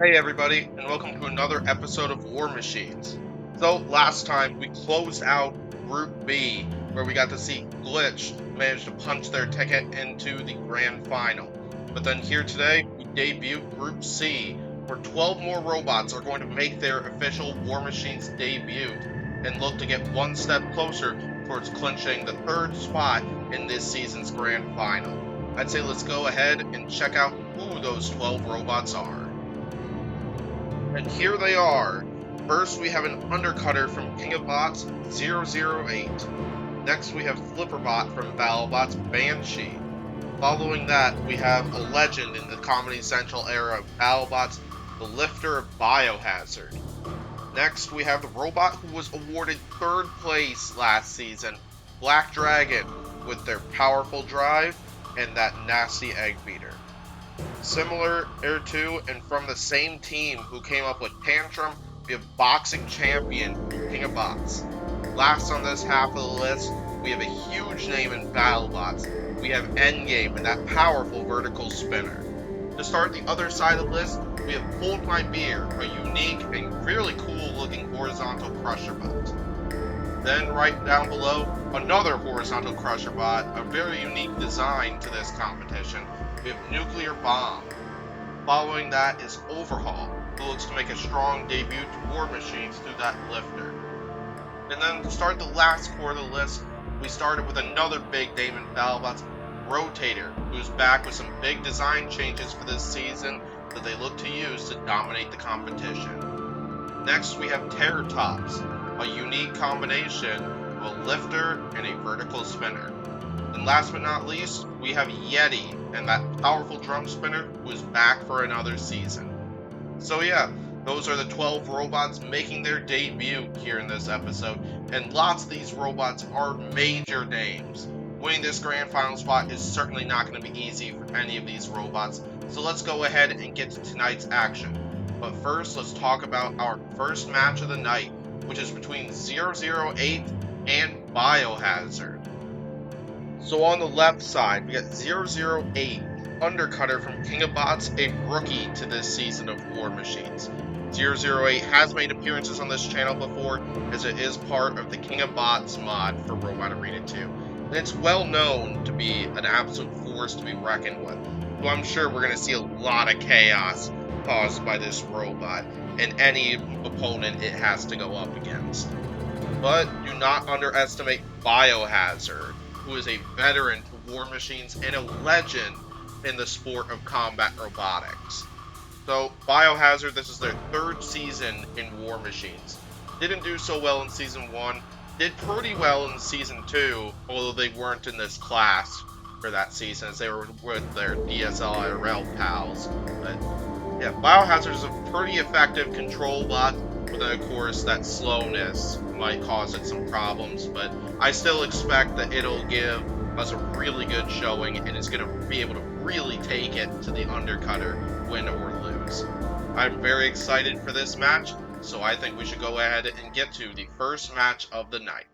Hey everybody, and welcome to another episode of War Machines. So last time we closed out Group B, where we got to see Glitch manage to punch their ticket into the grand final. But then here today, we debut Group C, where 12 more robots are going to make their official War Machines debut and look to get one step closer towards clinching the third spot in this season's grand final. I'd say let's go ahead and check out who those 12 robots are. And here they are. First, we have an undercutter from King of Bots 008. Next, we have Flipperbot from BattleBots Banshee. Following that, we have a legend in the Comedy Central era of BattleBots, the Lifter of Biohazard. Next, we have the robot who was awarded third place last season, Black Dragon, with their powerful drive and that nasty egg beater. Similar to and from the same team who came up with Tantrum, we have boxing champion King of Bots. Last on this half of the list, we have a huge name in BattleBots. We have Endgame and that powerful vertical spinner. To start the other side of the list, we have Hold My Beer, a unique and really cool looking horizontal crusher bot. Then right down below, another horizontal crusher bot, a very unique design to this competition. We have Nuclear Bomb. Following that is Overhaul, who looks to make a strong debut to War Machines through that lifter. And then to start the last core of the list, we started with another big name in BattleBots, Rotator, who's back with some big design changes for this season that they look to use to dominate the competition. Next we have Terror Tops, a unique combination of a lifter and a vertical spinner. And last but not least, we have Yeti and that powerful drum spinner who is back for another season. So yeah, those are the 12 robots making their debut here in this episode, and lots of these robots are major names. Winning this grand final spot is certainly not going to be easy for any of these robots, so let's go ahead and get to tonight's action. But first, let's talk about our first match of the night, which is between 008 and Biohazard. So on the left side, we got 008, undercutter from King of Bots, a rookie to this season of War Machines. 008 has made appearances on this channel before, as it is part of the King of Bots mod for Robot Arena 2. And it's well known to be an absolute force to be reckoned with. So I'm sure we're going to see a lot of chaos caused by this robot, and any opponent it has to go up against. But do not underestimate Biohazard, who is a veteran to War Machines and a legend in the sport of combat robotics. So, Biohazard, this is their third season in War Machines. Didn't do so well in Season 1, did pretty well in Season 2, although they weren't in this class for that season, as they were with their DSLRL pals. But yeah, Biohazard is a pretty effective control bot, but then of course that slowness might cause it some problems, but I still expect that it'll give us a really good showing and it's going to be able to really take it to the undercutter, win or lose. I'm very excited for this match, so I think we should go ahead and get to the first match of the night.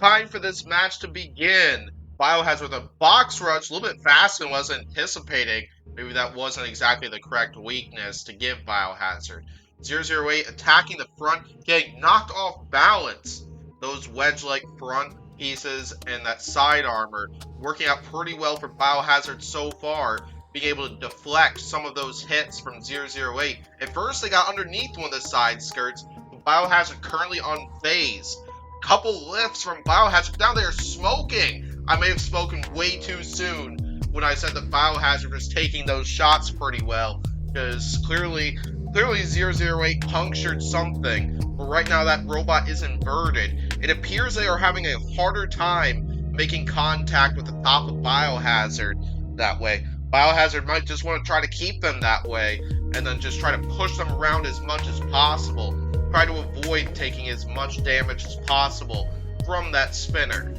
Time for this match to begin. Biohazard with a box rush, a little bit faster than I was anticipating. Maybe that wasn't exactly the correct weakness to give Biohazard. 008 attacking the front, getting knocked off balance. Those wedge-like front pieces and that side armor working out pretty well for Biohazard so far, being able to deflect some of those hits from 008. At first they got underneath one of the side skirts, but Biohazard currently unfazed. Couple lifts from Biohazard. Now they're smoking. I may have spoken way too soon when I said that Biohazard was taking those shots pretty well, because clearly 008 punctured something, but right now that robot is inverted. It appears they are having a harder time making contact with the top of Biohazard that way. Biohazard might just want to try to keep them that way, and then just try to push them around as much as possible. Try to avoid taking as much damage as possible from that spinner.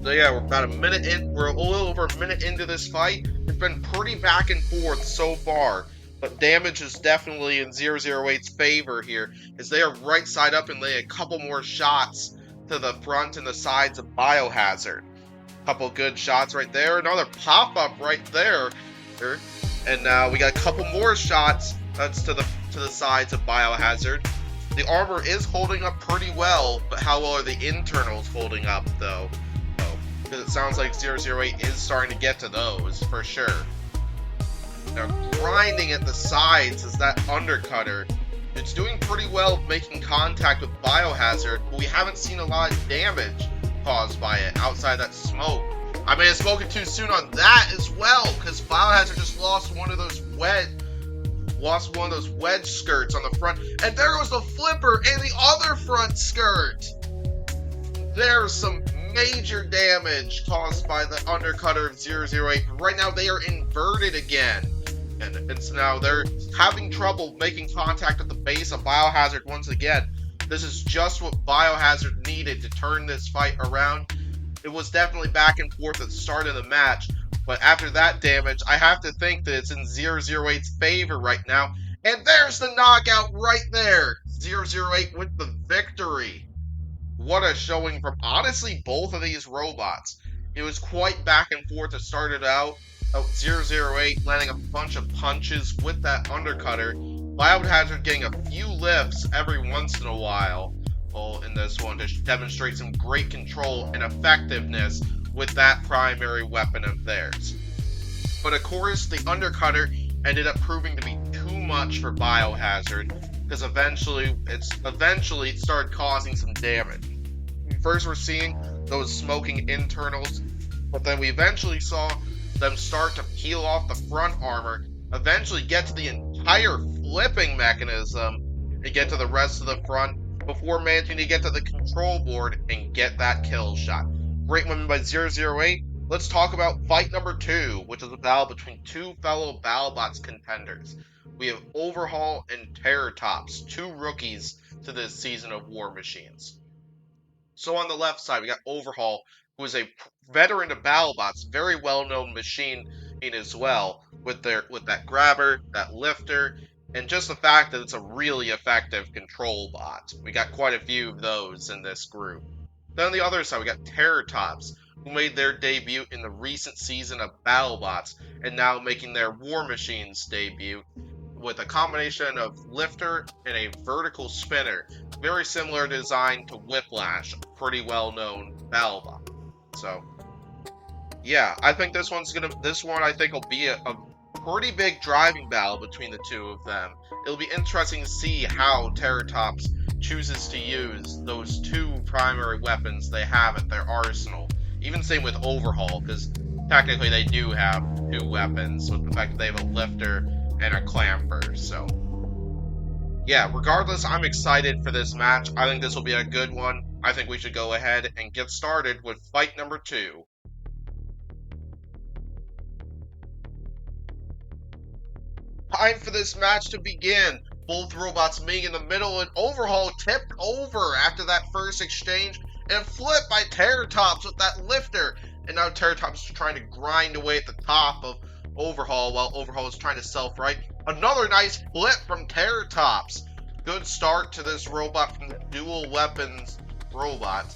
So yeah, we're about a minute in. We're a little over a minute into this fight. It's been pretty back and forth so far, but damage is definitely in 008's favor here, as they are right side up and lay a couple more shots to the front and the sides of Biohazard. Couple good shots right there. Another pop-up right there. And now we got a couple more shots. That's to the sides of Biohazard. The armor is holding up pretty well, but how well are the internals holding up, though? Because it sounds like 008 is starting to get to those, for sure. Now, grinding at the sides is that undercutter. It's doing pretty well making contact with Biohazard, but we haven't seen a lot of damage caused by it outside that smoke. I may have spoken too soon on that as well, because Biohazard just lost one of those wedge skirts on the front, and there goes the flipper and the other front skirt. There's some major damage caused by the undercutter of 008. Right now they are inverted again, and so now they're having trouble making contact at the base of Biohazard once again. This is just what Biohazard needed to turn this fight around. It was definitely back and forth at the start of the match, but after that damage, I have to think that it's in 008's favor right now. And there's the knockout right there! 008 with the victory. What a showing from, honestly, both of these robots. It was quite back and forth to start it out. 008 landing a bunch of punches with that undercutter. Biohazard getting a few lifts every once in a while in this one to demonstrate some great control and effectiveness with that primary weapon of theirs. But of course, the undercutter ended up proving to be too much for Biohazard, because eventually it started causing some damage. First we're seeing those smoking internals, but then we eventually saw them start to peel off the front armor, eventually get to the entire flipping mechanism, and get to the rest of the front, before managing to get to the control board and get that kill shot. Great win by 008. Let's talk about fight number 2, which is a battle between two fellow BattleBots contenders. We have Overhaul and Terrortops, two rookies to this season of War Machines. So on the left side, we got Overhaul, who is a veteran of BattleBots, very well-known machine as well, with that grabber, that lifter, and just the fact that it's a really effective control bot. We got quite a few of those in this group. Then on the other side, we got Terrortops, who made their debut in the recent season of BattleBots, and now making their War Machines debut with a combination of lifter and a vertical spinner. Very similar design to Whiplash, a pretty well-known BattleBot. So, yeah, I think this one I think will be a pretty big driving battle between the two of them. It'll be interesting to see how Terrortops chooses to use those two primary weapons they have at their arsenal. Even same with Overhaul, because technically they do have two weapons, with the fact that they have a lifter and a clamper. So, yeah, regardless, I'm excited for this match. I think this will be a good one. I think we should go ahead and get started with fight number 2. Time for this match to begin. Both robots meeting in the middle, and Overhaul tipped over after that first exchange and flipped by Terrortops with that lifter. And now Terrortops is trying to grind away at the top of Overhaul while Overhaul is trying to self-right. Another nice flip from Terrortops. Good start to this robot from the dual weapons robot,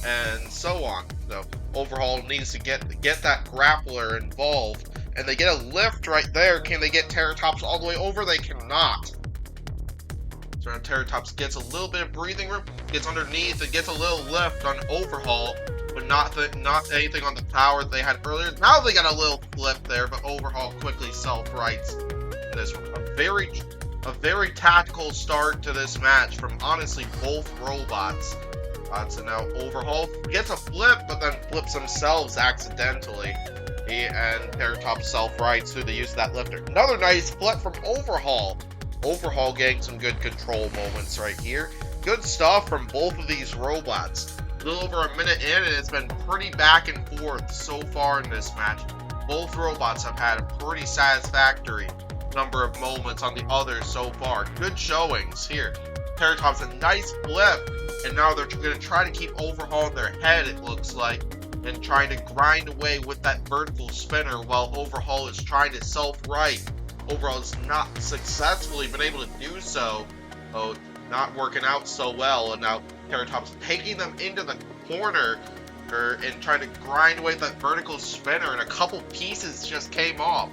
and so on. So Overhaul needs to get that grappler involved, and they get a lift right there. Can they get Terrortops all the way over? They cannot. So now Terrortops gets a little bit of breathing room, gets underneath, and gets a little lift on Overhaul, but not anything on the tower that they had earlier. Now they got a little flip there, but Overhaul quickly self-rights this one. A very tactical start to this match from, honestly, both robots. So now Overhaul gets a flip, but then flips themselves accidentally. And Terrortops self-rights through the use of that lifter. Another nice flip from Overhaul. Overhaul getting some good control moments right here. Good stuff from both of these robots. A little over a minute in, and it's been pretty back and forth so far in this match. Both robots have had a pretty satisfactory number of moments on the others so far. Good showings here. Terrortops a nice flip, and now they're going to try to keep Overhaul in their head, it looks like, and trying to grind away with that vertical spinner while Overhaul is trying to self-right. Overhaul has not successfully been able to do so. Not working out so well, and now Terrortops taking them into the corner, and trying to grind away that vertical spinner, and a couple pieces just came off.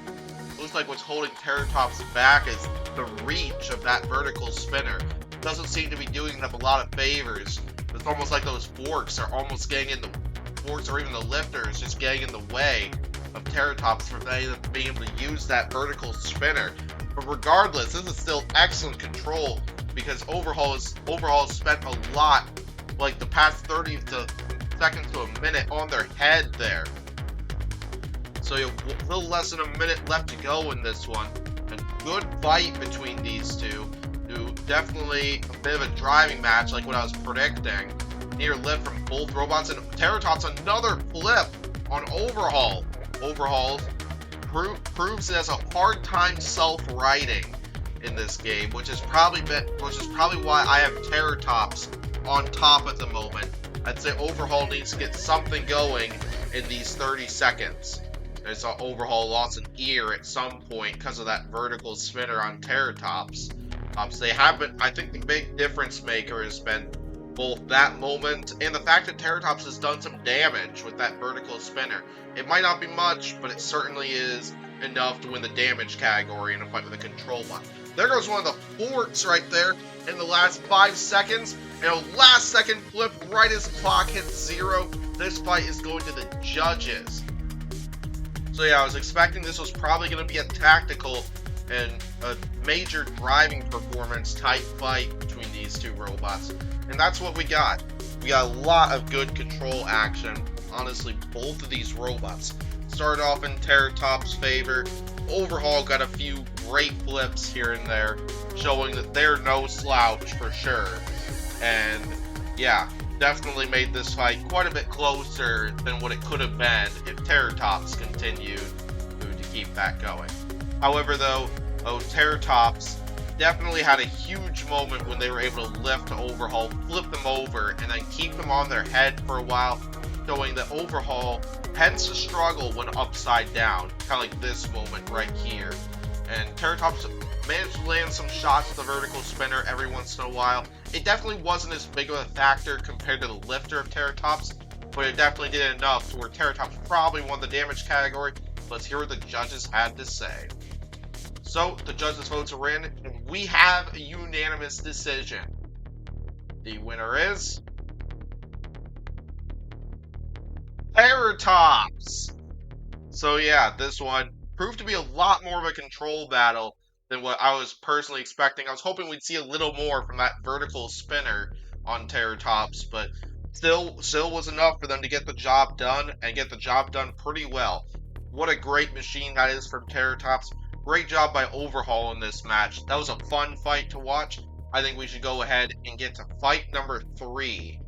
Looks like what's holding Terratop's back is the reach of that vertical spinner. Doesn't seem to be doing them a lot of favors. It's almost like those forks are almost getting in the forks, or even the lifters just getting in the way of Terratops from being able to use that vertical spinner. But regardless, this is still excellent control because Overhaul has spent a lot, like the past 30 seconds to a minute on their head there. So a little less than a minute left to go in this one. A good fight between these two. Definitely a bit of a driving match like what I was predicting. Near lift from both robots, and Terratops another flip on Overhaul. Overhaul proves it has a hard time self-righting in this game, which is probably why I have Terratops on top at the moment. I'd say Overhaul needs to get something going in these 30 seconds. I saw Overhaul lost an ear at some point because of that vertical spinner on Terratops. They haven't. I think the big difference maker has been both that moment and the fact that Terratops has done some damage with that vertical spinner. It might not be much, but it certainly is enough to win the damage category in a fight with a control bot. There goes one of the forks right there in the last 5 seconds. And a last second flip right as the clock hits 0. This fight is going to the judges. So yeah, I was expecting this was probably going to be a tactical and a major driving performance type fight between these two robots. And that's what we got. We got a lot of good control action. Honestly, both of these robots started off in Terratop's favor. Overhaul got a few great flips here and there, showing that they're no slouch for sure. And yeah, definitely made this fight quite a bit closer than what it could have been if Terratops continued to keep that going. However, though, Terratops definitely had a huge moment when they were able to lift to Overhaul, flip them over, and then keep them on their head for a while, showing that Overhaul tends to struggle when upside down, kind of like this moment right here. And Terratops managed to land some shots with the vertical spinner every once in a while. It definitely wasn't as big of a factor compared to the lifter of Terratops, but it definitely did enough to where Terratops probably won the damage category. Let's hear what the judges had to say. So, the judges' votes are in, and we have a unanimous decision. The winner is Terratops! So yeah, this one proved to be a lot more of a control battle than what I was personally expecting. I was hoping we'd see a little more from that vertical spinner on Terratops, but still was enough for them to get the job done, and get the job done pretty well. What a great machine that is from Terratops. Great job by Overhaul in this match. That was a fun fight to watch. I think we should go ahead and get to fight number 3.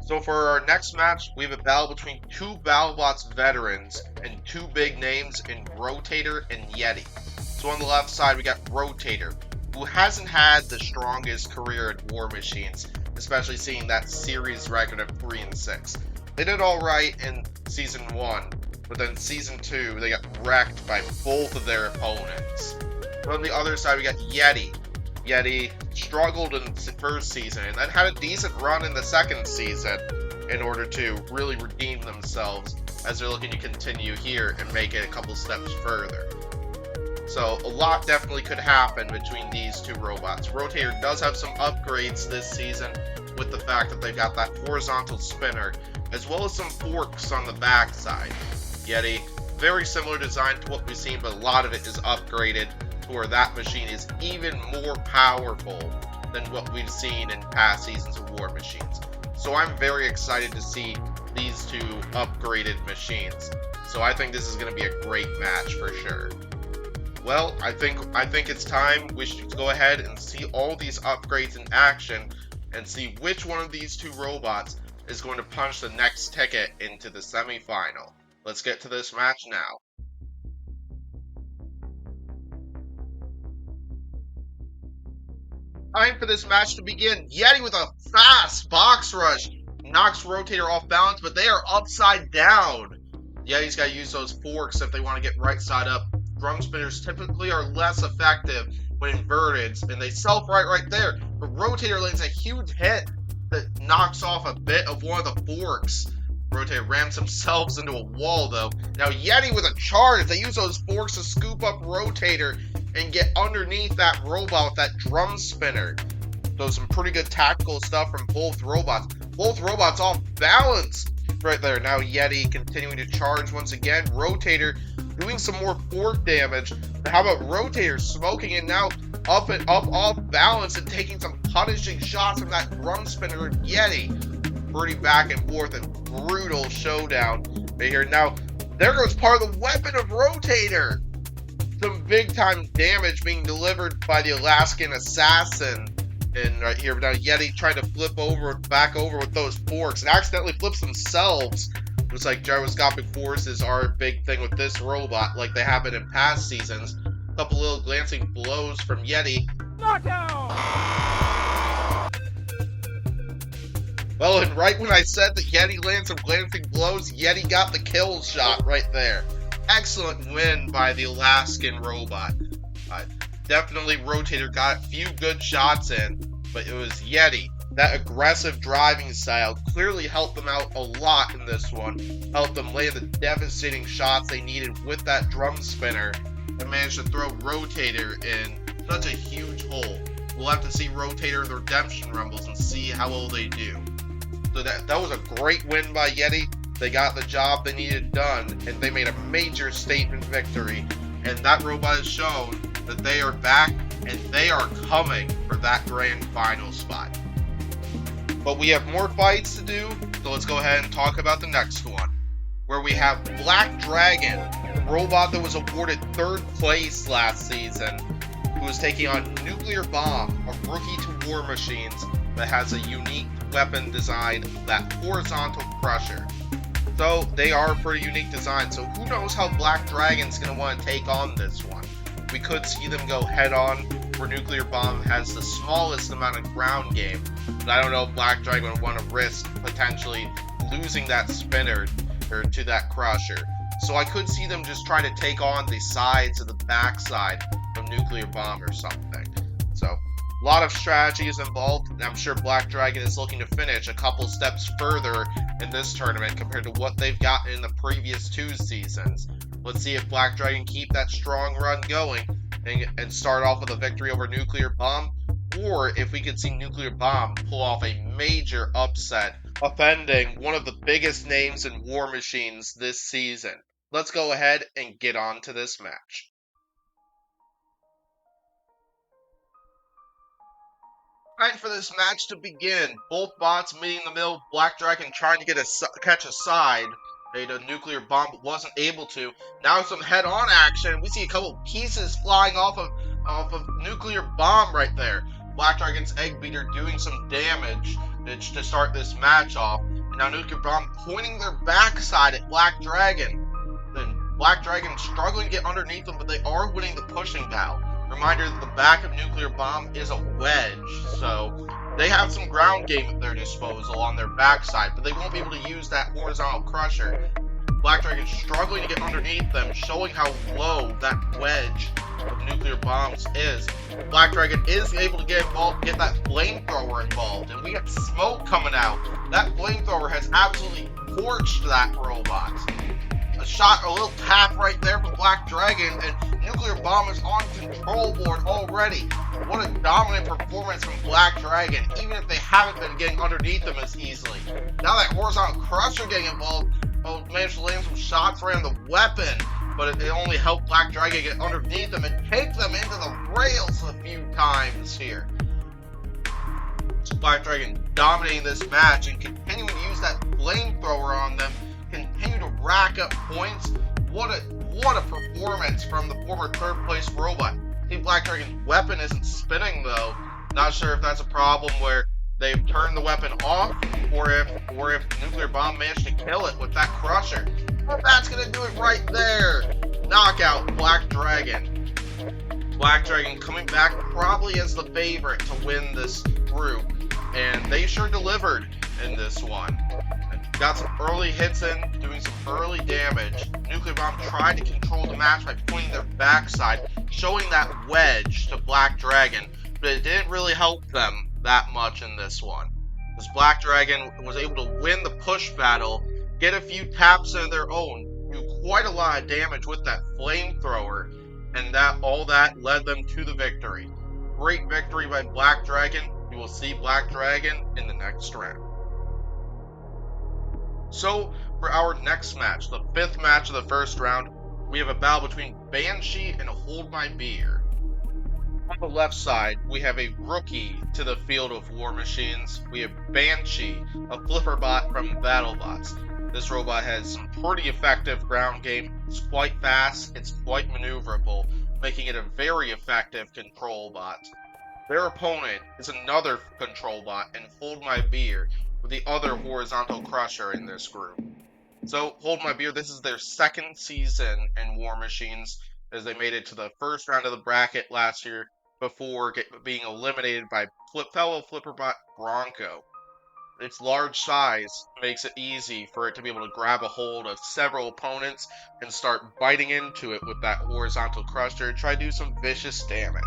So for our next match, we have a battle between two BattleBots veterans and two big names in Rotator and Yeti. So on the left side, we got Rotator, who hasn't had the strongest career at War Machines, especially seeing that series record of 3-6. They did alright in Season 1, but then Season 2, they got wrecked by both of their opponents. But on the other side, we got Yeti. Yeti struggled in the first season, and then had a decent run in the second season in order to really redeem themselves as they're looking to continue here and make it a couple steps further. So a lot definitely could happen between these two robots. Rotator does have some upgrades this season with the fact that they've got that horizontal spinner, as well as some forks on the backside. Yeti, very similar design to what we've seen, but a lot of it is upgraded to where that machine is even more powerful than what we've seen in past seasons of War Machines. So I'm very excited to see these two upgraded machines. So I think this is going to be a great match for sure. Well, I think it's time we should go ahead and see all these upgrades in action and see which one of these two robots is going to punch the next ticket into the semi-final. Let's get to this match now. Time for this match to begin. Yeti with a fast box rush knocks Rotator off balance, but they are upside down. Yeti's got to use those forks if they want to get right side up. Drum spinners typically are less effective when inverted, and they self-right right there. But Rotator lands a huge hit that knocks off a bit of one of the forks. Rotator rams themselves into a wall, though. Now, Yeti with a charge. They use those forks to scoop up Rotator and get underneath that robot with that drum spinner. So some pretty good tactical stuff from both robots. Both robots off balance right there. Now, Yeti continuing to charge once again. Rotator doing some more fork damage. But how about Rotator smoking it now up off balance and taking some punishing shots from that drum spinner of Yeti. Pretty back and forth and brutal showdown right here. Now, there goes part of the weapon of Rotator. Some big time damage being delivered by the Alaskan assassin. And right here, now Yeti trying to flip back over with those forks and accidentally flips themselves. Looks like gyroscopic forces are a big thing with this robot, like they have been in past seasons. A couple little glancing blows from Yeti. Knockout! Well, and right when I said that Yeti landed some glancing blows, Yeti got the kill shot right there. Excellent win by the Alaskan robot. Definitely Rotator got a few good shots in, but it was Yeti. That aggressive driving style clearly helped them out a lot in this one. Helped them land the devastating shots they needed with that drum spinner and managed to throw Rotator in such a huge hole. We'll have to see Rotator in the Redemption Rumbles and see how well they do. So that was a great win by Yeti. They got the job they needed done, and they made a major statement victory. And that robot has shown that they are back, and they are coming for that grand final spot. But we have more fights to do, so let's go ahead and talk about the next one. Where we have Black Dragon, the robot that was awarded 3rd place last season, who is taking on Nuclear Bomb, a rookie to War Machines that has a unique weapon design, that horizontal crusher. So they are a pretty unique design, so who knows how Black Dragon's going to want to take on this one. We could see them go head on, where Nuclear Bomb has the smallest amount of ground game, but I don't know if Black Dragon would want to risk potentially losing that spinner or to that crusher. So I could see them just try to take on the sides of the backside of Nuclear Bomb or something. So a lot of strategies involved, and I'm sure Black Dragon is looking to finish a couple steps further in this tournament compared to what they've gotten in the previous 2 seasons. Let's see if Black Dragon keep that strong run going and start off with a victory over Nuclear Bomb, or if we could see Nuclear Bomb pull off a major upset, offending one of the biggest names in War Machines this season. Let's go ahead and get on to this match. Alright, for this match to begin, both bots meeting in the middle, Black Dragon trying to catch a side. The Nuclear Bomb wasn't able to. Now some head-on action. We see a couple pieces flying off of Nuclear Bomb right there. Black Dragon's Egg Beater doing some damage to start this match off. And now Nuclear Bomb pointing their backside at Black Dragon. Then Black Dragon struggling to get underneath them, but they are winning the pushing battle. Reminder that the back of Nuclear Bomb is a wedge, so they have some ground game at their disposal on their backside, but they won't be able to use that horizontal crusher. Black Dragon struggling to get underneath them, showing how low that wedge of Nuclear Bombs is. Black Dragon is able to get involved, get that flamethrower involved, and we got smoke coming out. That flamethrower has absolutely torched that robot. A little tap right there from Black Dragon, and Nuclear Bomb is on control board already. What a dominant performance from Black Dragon, even if they haven't been getting underneath them as easily. Now that horizontal crusher getting involved, managed to land some shots around the weapon, but it only helped Black Dragon get underneath them and take them into the rails a few times here. So Black Dragon dominating this match and continuing to use that flamethrower on them, continue to rack up points. What a performance from the former 3rd place robot. See, Black Dragon's weapon isn't spinning though. Not sure if that's a problem where they've turned the weapon off, or if Nuclear Bomb managed to kill it with that crusher. But that's gonna do it right there. Knockout Black Dragon. Black Dragon coming back probably as the favorite to win this group, and they sure delivered in this one. Got some early hits in, doing some early damage. Nuclear Bomb tried to control the match by pointing their backside, showing that wedge to Black Dragon, but it didn't really help them that much in this one. as Black Dragon was able to win the push battle, get a few taps of their own, do quite a lot of damage with that flamethrower, and all that led them to the victory. Great victory by Black Dragon. You will see Black Dragon in the next round. So, for our next match, the 5th match of the first round, we have a battle between Banshee and Hold My Beer. On the left side, we have a rookie to the field of War Machines. We have Banshee, a flipper bot from BattleBots. This robot has some pretty effective ground game. It's quite fast, it's quite maneuverable, making it a very effective control bot. Their opponent is another control bot, and Hold My Beer, with the other horizontal crusher in this group. So, Hold My Beer, this is their 2nd season in War Machines, as they made it to the first round of the bracket last year before being eliminated by fellow flipperbot Bronco. Its large size makes it easy for it to be able to grab a hold of several opponents and start biting into it with that horizontal crusher and try to do some vicious damage.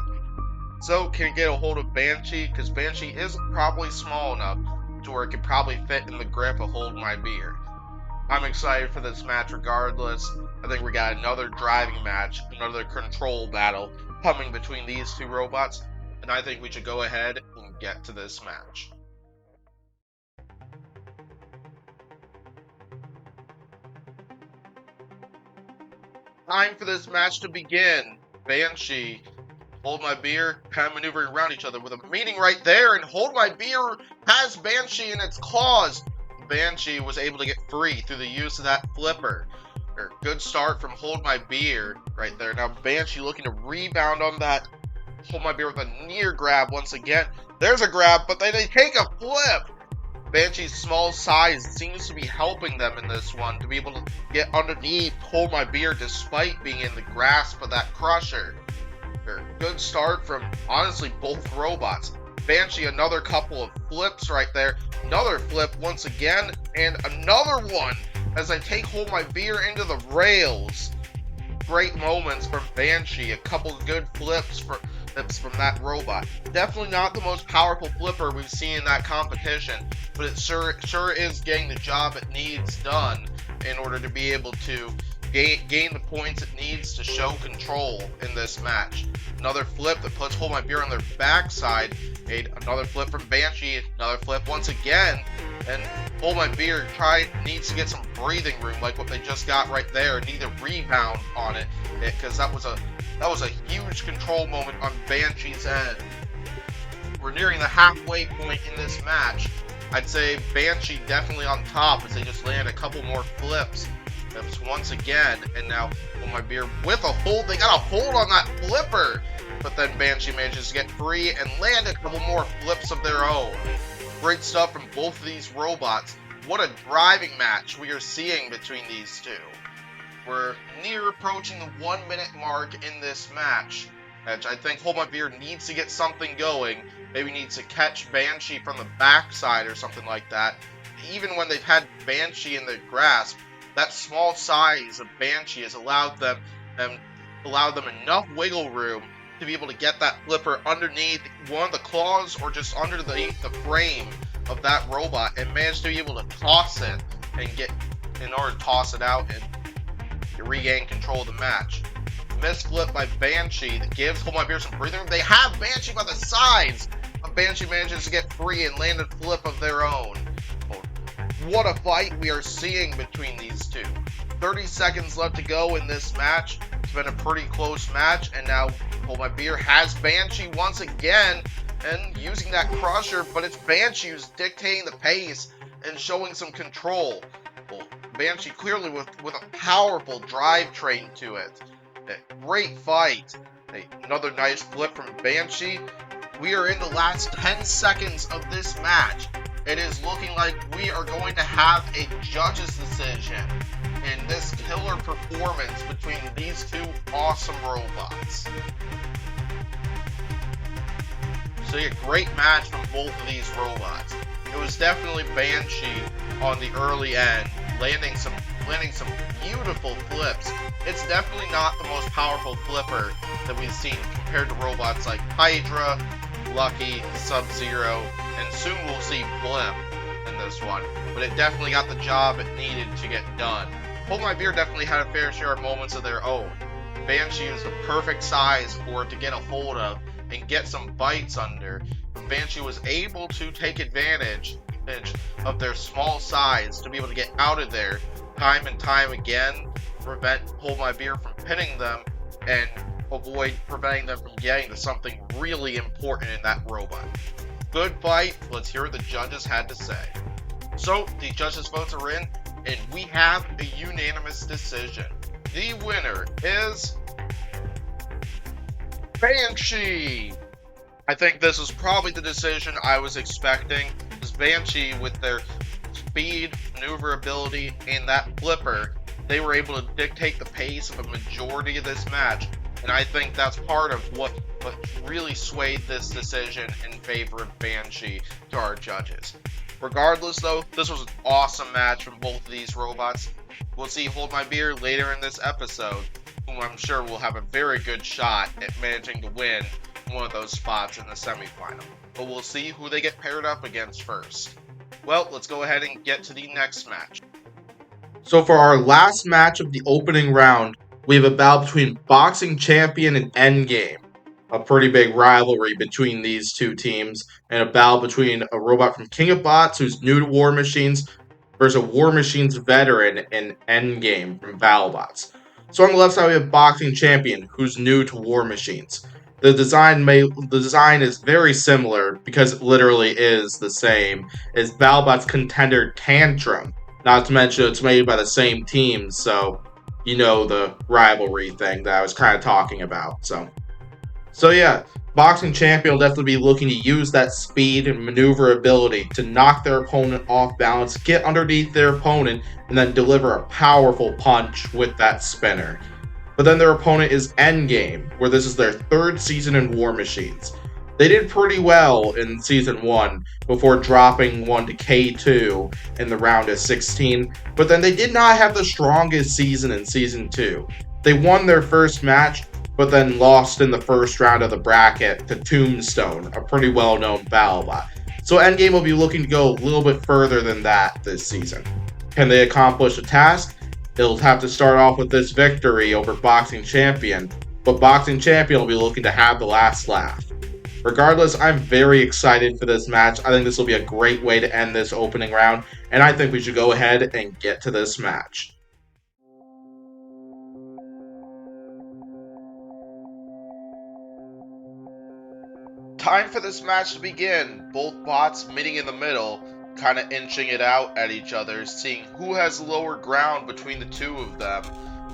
So, can get a hold of Banshee, because Banshee is probably small enough to where it could probably fit in the grip of Hold My Beer. I'm excited for this match regardless. I think we got another driving match, another control battle coming between these two robots, and I think we should go ahead and get to this match. Time for this match to begin. Banshee, Hold My Beer, kind of maneuvering around each other with a meeting right there, and Hold My Beer has Banshee in its claws. Banshee was able to get free through the use of that flipper. Good start from Hold My Beer right there. Now Banshee looking to rebound on that Hold My Beer with a near grab once again. There's a grab, but then they take a flip. Banshee's small size seems to be helping them in this one to be able to get underneath Hold My Beer despite being in the grasp of that crusher. Good start from, honestly, both robots. Banshee, another couple of flips right there. Another flip once again, and another one as I take Hold My Beer into the rails. Great moments from Banshee. A couple of good flips from that robot. Definitely not the most powerful flipper we've seen in that competition, but it sure is getting the job it needs done in order to be able to gain the points it needs to show control in this match. Another flip that puts Hold My Beer on their backside. Another flip from Banshee. Another flip once again. And Hold My Beer needs to get some breathing room like what they just got right there. Need a rebound on it, because that was a huge control moment on Banshee's end. We're nearing the halfway point in this match. I'd say Banshee definitely on top as they just land a couple more flips. Once again, and now Hold My Beer with a hold. They got a hold on that flipper, but then Banshee manages to get free and land a couple more flips of their own. Great stuff from both of these robots. What a driving match we are seeing between these two. We're near approaching the 1 minute mark in this match. I think Hold My Beer needs to get something going. Maybe needs to catch Banshee from the backside or something like that. Even when they've had Banshee in their grasp, that small size of Banshee has allowed them enough wiggle room to be able to get that flipper underneath one of the claws or just underneath the frame of that robot and manage to be able to toss it in order to toss it out and regain control of the match. Misflip by Banshee that gives Hold My Beer some breathing room. They have Banshee by the sides, but Banshee manages to get free and land a flip of their own. What a fight we are seeing between these two. 30 seconds left to go in this match. It's been a pretty close match, and now Hold My Beer has Banshee once again and using that crusher, but it's Banshee who's dictating the pace and showing some control. Well, Banshee clearly with a powerful drivetrain to it. Great fight. Another nice flip from Banshee. We are in the last 10 seconds of this match. It is looking like we are going to have a judge's decision in this killer performance between these two awesome robots. So a great match from both of these robots. It was definitely Banshee on the early end, landing some beautiful flips. It's definitely not the most powerful flipper that we've seen compared to robots like Hydra, Lucky, Sub-Zero, and soon we'll see Blimp in this one, but it definitely got the job it needed to get done. Hold My Beer definitely had a fair share of moments of their own. Banshee was the perfect size for it to get a hold of and get some bites under. Banshee was able to take advantage of their small size to be able to get out of there time and time again, prevent Hold My Beer from pinning them, and avoid preventing them from getting to something really important in that robot. Good fight. Let's hear what the judges had to say. So, the judges' votes are in, and we have a unanimous decision. The winner is Banshee! I think this was probably the decision I was expecting, because Banshee, with their speed, maneuverability, and that flipper, they were able to dictate the pace of a majority of this match, and I think that's part of what really swayed this decision in favor of Banshee to our judges. Regardless, though, this was an awesome match from both of these robots. We'll see Hold My Beer later in this episode, whom I'm sure will have a very good shot at managing to win one of those spots in the semifinal. But we'll see who they get paired up against first. Well, let's go ahead and get to the next match. So for our last match of the opening round, we have a battle between Boxing Champion and Endgame. A pretty big rivalry between these two teams, and a battle between a robot from King of Bots who's new to War Machines versus a War Machines veteran in Endgame from BattleBots. So on the left side we have Boxing Champion who's new to War Machines. The design is very similar because it literally is the same as BattleBots contender Tantrum. Not to mention it's made by the same team, so you know the rivalry thing that I was kind of talking about. So yeah, Boxing Champion will definitely be looking to use that speed and maneuverability to knock their opponent off balance, get underneath their opponent, and then deliver a powerful punch with that spinner. But then their opponent is Endgame, where this is their third season in War Machines. They did pretty well in Season 1 before dropping one to K2 in the round of 16, but then they did not have the strongest season in Season 2. They won their first match, but then lost in the first round of the bracket to Tombstone, a pretty well-known BattleBot. So Endgame will be looking to go a little bit further than that this season. Can they accomplish the task? It'll have to start off with this victory over Boxing Champion, but Boxing Champion will be looking to have the last laugh. Regardless, I'm very excited for this match. I think this will be a great way to end this opening round, and I think we should go ahead and get to this match. Time for this match to begin. Both bots meeting in the middle, kind of inching it out at each other, seeing who has lower ground between the two of them.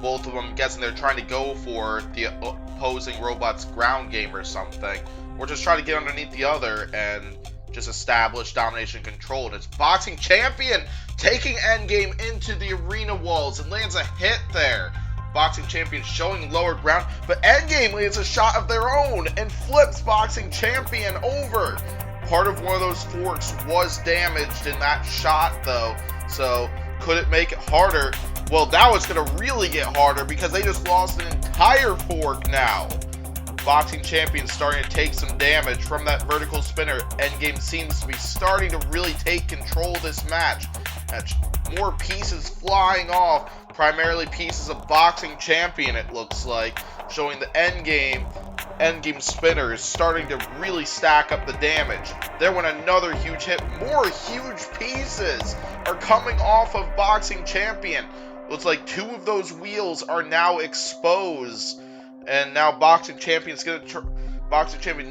Both of them, I'm guessing they're trying to go for the opposing robot's ground game or something, or just try to get underneath the other and just establish domination control. And it's Boxing Champion taking Endgame into the arena walls and lands a hit there. Boxing Champion showing lower ground, but Endgame lands a shot of their own and flips Boxing Champion over. Part of one of those forks was damaged in that shot though, so could it make it harder? Well, now it's going to really get harder because they just lost an entire fork now. Boxing Champion starting to take some damage from that vertical spinner. Endgame seems to be starting to really take control of this match. More pieces flying off, primarily pieces of Boxing Champion it looks like, showing the Endgame spinner is starting to really stack up the damage. There went another huge hit. More huge pieces are coming off of Boxing Champion. Looks like two of those wheels are now exposed, and now Boxing Champion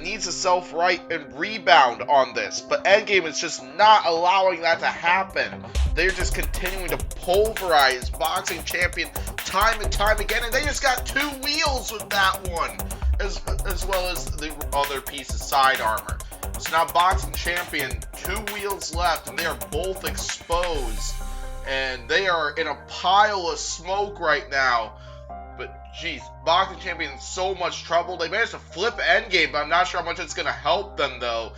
needs to self-right and rebound on this, but Endgame is just not allowing that to happen. They're just continuing to pulverize Boxing Champion time and time again, and they just got two wheels with that one, as well as the other piece's side armor. So now Boxing Champion, two wheels left, and they are both exposed, and they are in a pile of smoke right now. But geez, Boxing Champion in so much trouble. They managed to flip Endgame, but I'm not sure how much it's going to help them though,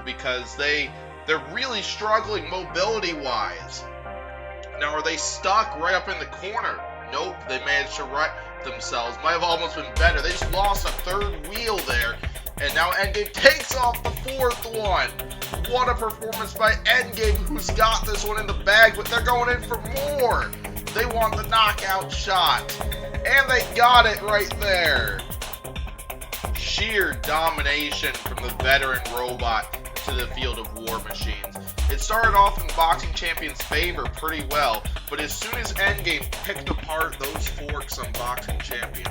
because they're really struggling mobility-wise. Now, are they stuck right up in the corner? Nope, they managed to right themselves. Might have almost been better. They just lost a third wheel there, and now Endgame takes off the fourth one. What a performance by Endgame, who's got this one in the bag, but they're going in for more. They want the knockout shot, and they got it right there. Sheer domination from the veteran robot to the field of War Machines. It started off in Boxing Champion's favor pretty well, but as soon as Endgame picked apart those forks on Boxing Champion,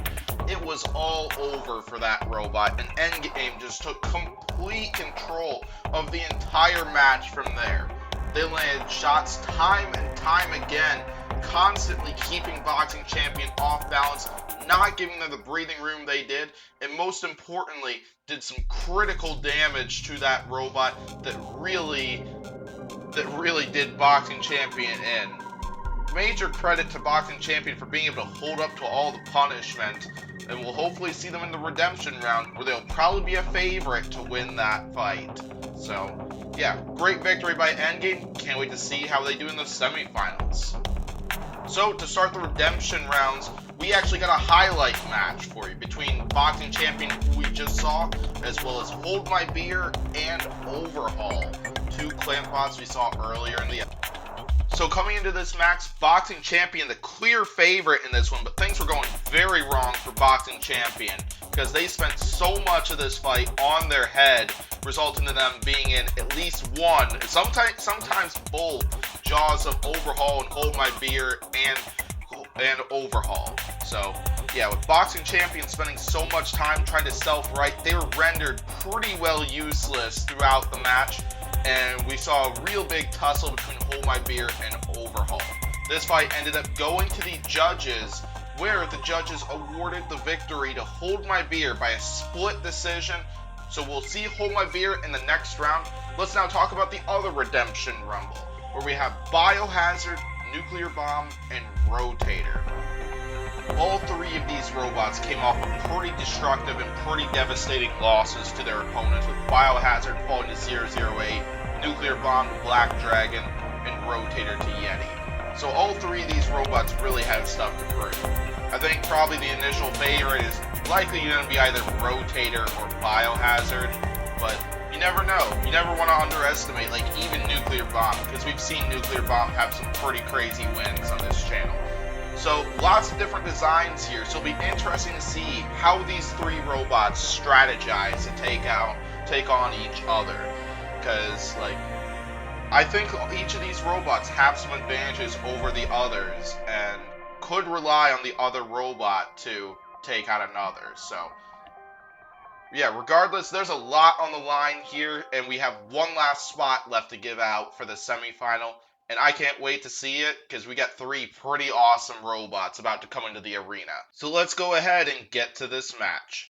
it was all over for that robot, and Endgame just took complete control of the entire match from there. They landed shots time and time again, constantly keeping Boxing Champion off balance, not giving them the breathing room they did, and most importantly, did some critical damage to that robot that really did Boxing Champion in. Major credit to Boxing Champion for being able to hold up to all the punishment, and we'll hopefully see them in the redemption round where they'll probably be a favorite to win that fight. So, yeah, great victory by Endgame. Can't wait to see how they do in the semifinals. So, to start the redemption rounds, we actually got a highlight match for you between Boxing Champion, who we just saw, as well as Hold My Beer and Overhaul, two clan bots we saw earlier in the episode. So coming into this match, Boxing Champion the clear favorite in this one, but things were going very wrong for Boxing Champion because they spent so much of this fight on their head, resulting in them being in at least one, sometimes both, jaws of Overhaul and Hold My Beer and Overhaul. So yeah, with Boxing Champion spending so much time trying to self-right, they were rendered pretty well useless throughout the match, and we saw a real big tussle between Hold My Beer and Overhaul. This fight ended up going to the judges, where the judges awarded the victory to Hold My Beer by a split decision. So we'll see Hold My Beer in the next round. Let's now talk about the other Redemption Rumble, where we have Biohazard, Nuclear Bomb, and Rotator. All three of these robots came off of pretty destructive and pretty devastating losses to their opponents, with Biohazard falling to 008, Nuclear Bomb to Black Dragon, and Rotator to Yeti. So all three of these robots really have stuff to prove. I think probably the initial favorite is likely going to be either Rotator or Biohazard, but you never know. You never want to underestimate, like, even Nuclear Bomb, because we've seen Nuclear Bomb have some pretty crazy wins on this channel. So lots of different designs here, so it'll be interesting to see how these three robots strategize to take on each other. Because, like, I think each of these robots have some advantages over the others and could rely on the other robot to take out another. So yeah, regardless, there's a lot on the line here, and we have one last spot left to give out for the semifinal. And I can't wait to see it, because we got three pretty awesome robots about to come into the arena. So let's go ahead and get to this match.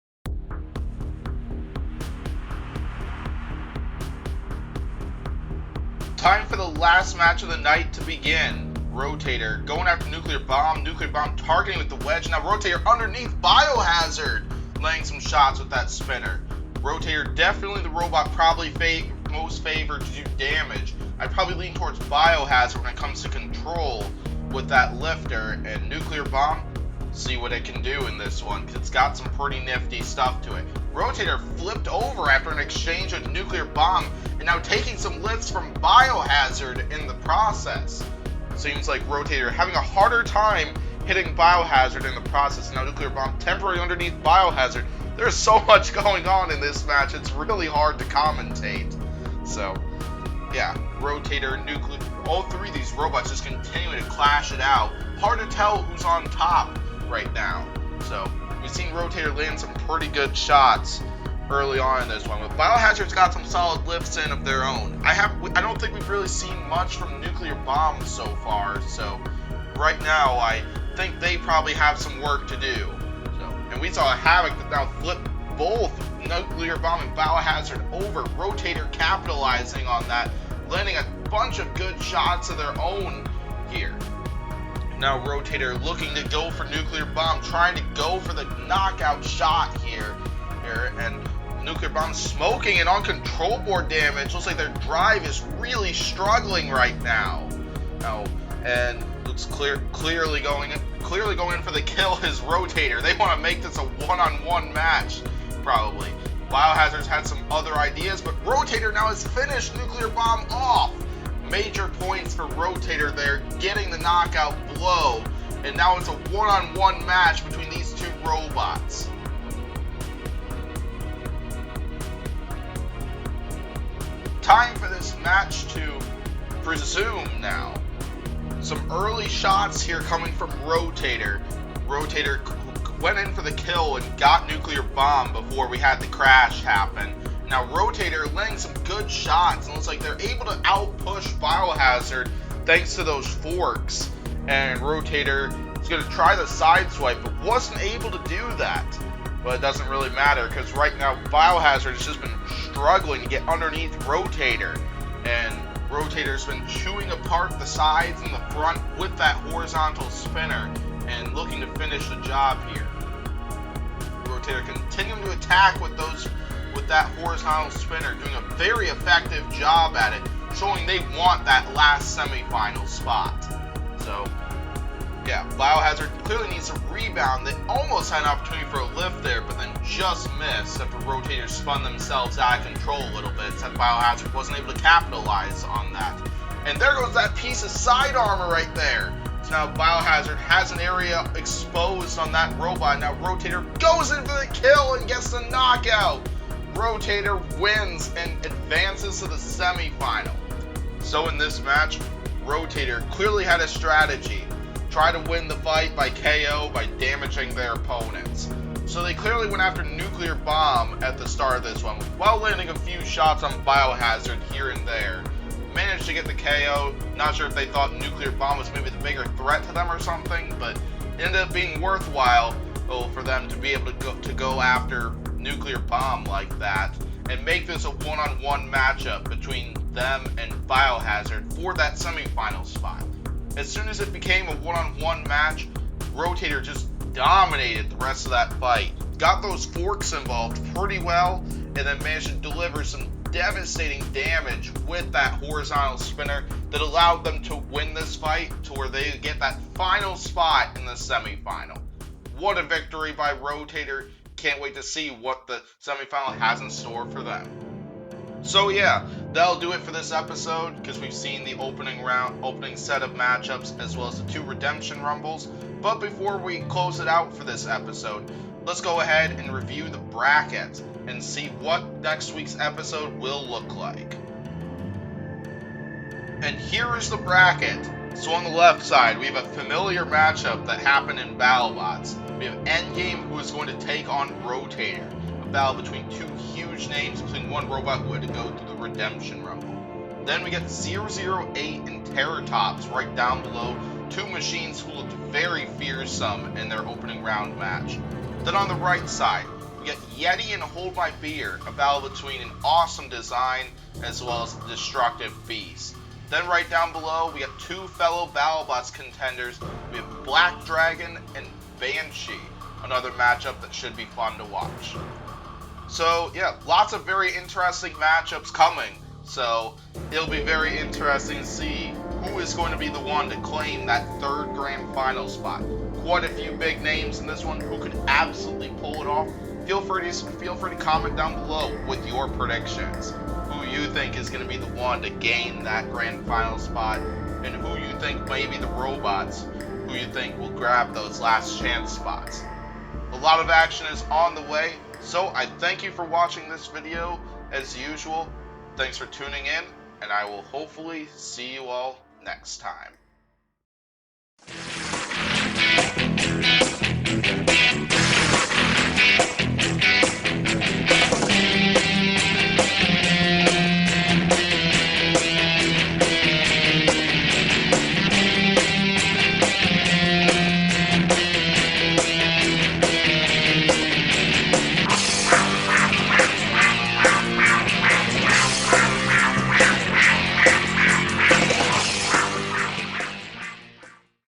Time for the last match of the night to begin. Rotator going after Nuclear Bomb targeting with the wedge. Now Rotator underneath Biohazard, laying some shots with that spinner. Rotator definitely the robot probably most favored to do damage. I'd probably lean towards Biohazard when it comes to control with that lifter, and Nuclear Bomb, see what it can do in this one, because it's got some pretty nifty stuff to it. Rotator flipped over after an exchange with Nuclear Bomb, and now taking some lifts from Biohazard in the process. Seems like Rotator having a harder time hitting Biohazard in the process. Now Nuclear Bomb temporarily underneath Biohazard. There's so much going on in this match, it's really hard to commentate. So yeah, Rotator, Nuclear, all three of these robots just continuing to clash it out. Hard to tell who's on top right now. So we've seen Rotator land some pretty good shots early on in this one. But Biohazard's got some solid lifts in of their own. I don't think we've really seen much from Nuclear Bomb so far. So right now, I think they probably have some work to do. So, and we saw a Havoc that now flipped both Nuclear Bomb and Biohazard over. Rotator capitalizing on that, landing a bunch of good shots of their own here. Now Rotator looking to go for Nuclear Bomb, trying to go for the knockout shot here, and Nuclear Bomb smoking and on control board damage. Looks like their drive is really struggling right now. And looks clearly going in for the kill is Rotator. They want to make this a one-on-one match, probably. Biohazard's had some other ideas, but Rotator now has finished Nuclear Bomb off. Major points for Rotator there, getting the knockout blow. And now it's a one-on-one match between these two robots. Time for this match to resume now. Some early shots here coming from Rotator. Rotator went in for the kill and got Nuclear Bomb before we had the crash happen. Now Rotator laying some good shots, and looks like they're able to outpush Biohazard thanks to those forks. And Rotator is going to try the side swipe, but wasn't able to do that. But it doesn't really matter, because right now Biohazard has just been struggling to get underneath Rotator. And Rotator's been chewing apart the sides and the front with that horizontal spinner and looking to finish the job here. Rotator continuing to attack with that horizontal spinner, doing a very effective job at it, showing they want that last semifinal spot. So, yeah, Biohazard clearly needs a rebound. They almost had an opportunity for a lift there, but then just missed after Rotator spun themselves out of control a little bit, so Biohazard wasn't able to capitalize on that. And there goes that piece of side armor right there. So now Biohazard has an area exposed on that robot. Now Rotator goes in for the kill and gets the knockout. Rotator wins and advances to the semifinal. So in this match, Rotator clearly had a strategy. Try to win the fight by KO by damaging their opponents. So they clearly went after Nuclear Bomb at the start of this one, while landing a few shots on Biohazard here and there. Managed to get the KO. Not sure if they thought Nuclear Bomb was maybe the bigger threat to them or something, but it ended up being worthwhile for them to be able to go after Nuclear Bomb like that and make this a one-on-one matchup between them and Biohazard for that semifinal spot. As soon as it became a one-on-one match, Rotator just dominated the rest of that fight. Got those forks involved pretty well, and then managed to deliver some devastating damage with that horizontal spinner that allowed them to win this fight to where they get that final spot in the semifinal. What a victory by Rotator. Can't wait to see what the semifinal has in store for them. So yeah, that'll do it for this episode, because we've seen the opening set of matchups as well as the two Redemption Rumbles. But before we close it out for this episode, let's go ahead and review the bracket and see what next week's episode will look like. And here is the bracket. So on the left side, we have a familiar matchup that happened in BattleBots. We have Endgame, who is going to take on Rotator. A battle between two huge names, between one robot who had to go through the Redemption Rumble. Then we get 008 and Terratops right down below, two machines who looked very fearsome in their opening round match. Then on the right side, we get Yeti and Hold My Beer, a battle between an awesome design as well as a destructive beast. Then right down below, we got two fellow BattleBots contenders. We have Black Dragon and Banshee, another matchup that should be fun to watch. So yeah, lots of very interesting matchups coming. So it'll be very interesting to see who is going to be the one to claim that third grand final spot. Quite a few big names in this one who could absolutely pull it off. Feel free to comment down below with your predictions. Who you think is going to be the one to gain that grand final spot, and who you think may be the robots who you think will grab those last chance spots. A lot of action is on the way, so I thank you for watching this video as usual. Thanks for tuning in, and I will hopefully see you all next time.